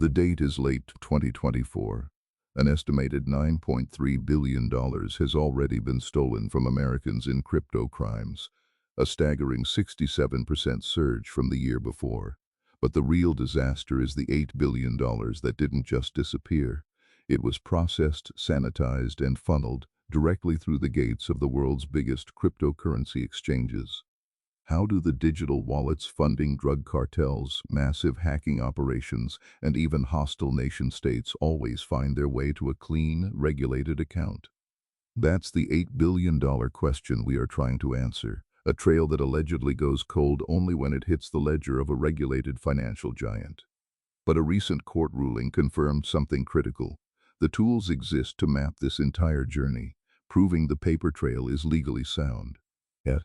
The date is late 2024. An estimated $9.3 billion has already been stolen from Americans in crypto crimes, a staggering 67% surge from the year before. But the real disaster is the $8 billion that didn't just disappear. It was processed, sanitized, and funneled directly through the gates of the world's biggest cryptocurrency exchanges. How do the digital wallets funding drug cartels, massive hacking operations, and even hostile nation-states always find their way to a clean, regulated account? That's the $8 billion question we are trying to answer, a trail that allegedly goes cold only when it hits the ledger of a regulated financial giant. But a recent court ruling confirmed something critical. The tools exist to map this entire journey, proving the paper trail is legally sound. Yet,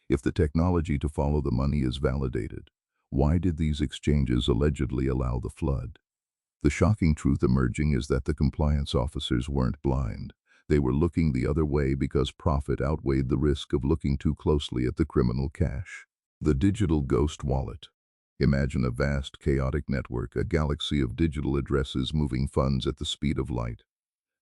if the technology to follow the money is validated, why did these exchanges allegedly allow the flood? The shocking truth emerging is that the compliance officers weren't blind. They were looking the other way because profit outweighed the risk of looking too closely at the criminal cash. The digital ghost wallet. Imagine a vast, chaotic network, a galaxy of digital addresses moving funds at the speed of light.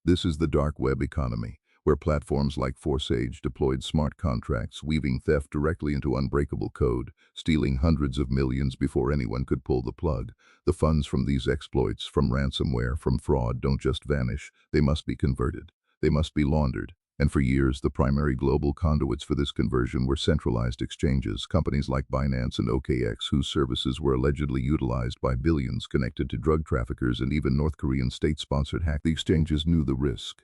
This is the dark web economy, where platforms like Forsage deployed smart contracts, weaving theft directly into unbreakable code, stealing hundreds of millions before anyone could pull the plug. The funds from these exploits, from ransomware, from fraud, don't just vanish. They must be converted. They must be laundered. And for years, the primary global conduits for this conversion were centralized exchanges, companies like Binance and OKX, whose services were allegedly utilized by billions connected to drug traffickers and even North Korean state-sponsored hack. The exchanges knew the risk.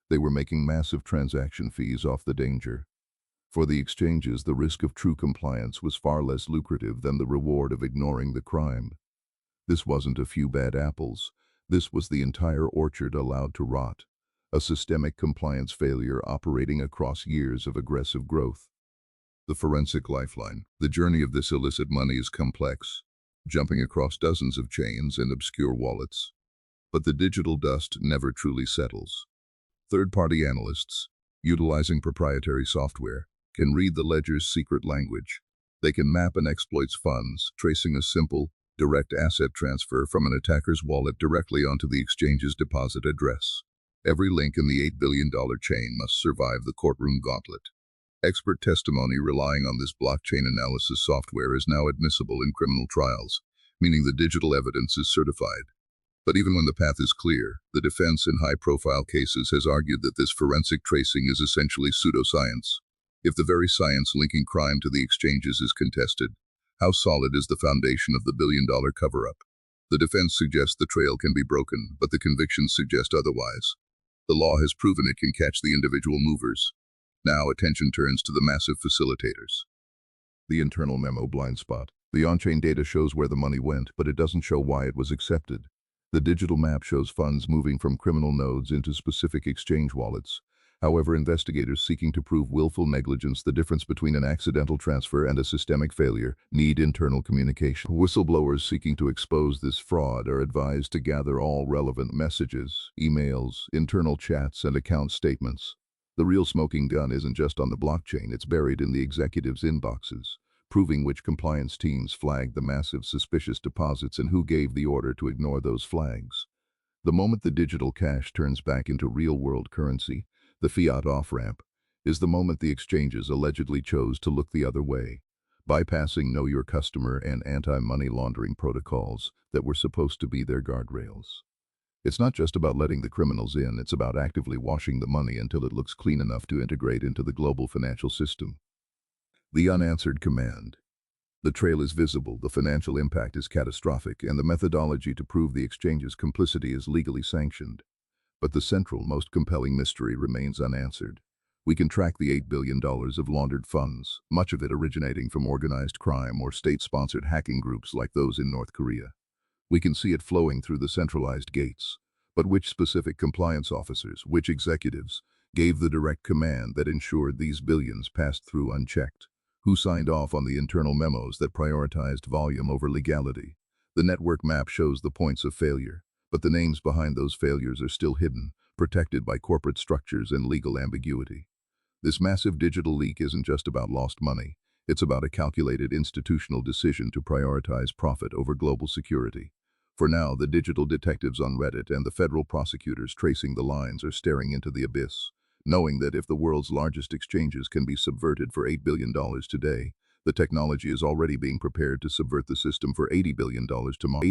They were making massive transaction fees off the danger. For the exchanges, the risk of true compliance was far less lucrative than the reward of ignoring the crime. This wasn't a few bad apples. This was the entire orchard allowed to rot. A systemic compliance failure operating across years of aggressive growth. The forensic lifeline. The journey of this illicit money is complex, jumping across dozens of chains and obscure wallets. But the digital dust never truly settles. Third-party analysts, utilizing proprietary software, can read the ledger's secret language. They can map an exploit's funds, tracing a simple, direct asset transfer from an attacker's wallet directly onto the exchange's deposit address. Every link in the $8 billion chain must survive the courtroom gauntlet. Expert testimony relying on this blockchain analysis software is now admissible in criminal trials, meaning the digital evidence is certified. But even when the path is clear, the defense in high-profile cases has argued that this forensic tracing is essentially pseudoscience. If the very science linking crime to the exchanges is contested, how solid is the foundation of the billion-dollar cover-up? The defense suggests the trail can be broken, but the convictions suggest otherwise. The law has proven it can catch the individual movers. Now attention turns to the massive facilitators. The internal memo blind spot. The on-chain data shows where the money went, but it doesn't show why it was accepted. The digital map shows funds moving from criminal nodes into specific exchange wallets. However, investigators seeking to prove willful negligence, the difference between an accidental transfer and a systemic failure, need internal communication. Whistleblowers seeking to expose this fraud are advised to gather all relevant messages, emails, internal chats, and account statements. The real smoking gun isn't just on the blockchain, it's buried in the executives' inboxes, proving which compliance teams flagged the massive suspicious deposits and who gave the order to ignore those flags. The moment the digital cash turns back into real-world currency, the fiat off-ramp, is the moment the exchanges allegedly chose to look the other way, bypassing Know Your Customer and anti-money laundering protocols that were supposed to be their guardrails. It's not just about letting the criminals in, it's about actively washing the money until it looks clean enough to integrate into the global financial system. The unanswered command. The trail is visible, the financial impact is catastrophic, and the methodology to prove the exchange's complicity is legally sanctioned. But the central, most compelling mystery remains unanswered. We can track the $8 billion of laundered funds, much of it originating from organized crime or state-sponsored hacking groups like those in North Korea. We can see it flowing through the centralized gates. But which specific compliance officers, which executives, gave the direct command that ensured these billions passed through unchecked? Who signed off on the internal memos that prioritized volume over legality? The network map shows the points of failure, but the names behind those failures are still hidden, protected by corporate structures and legal ambiguity. This massive digital leak isn't just about lost money. It's about a calculated institutional decision to prioritize profit over global security. For now, the digital detectives on Reddit and the federal prosecutors tracing the lines are staring into the abyss, knowing that if the world's largest exchanges can be subverted for $8 billion today, the technology is already being prepared to subvert the system for $80 billion tomorrow.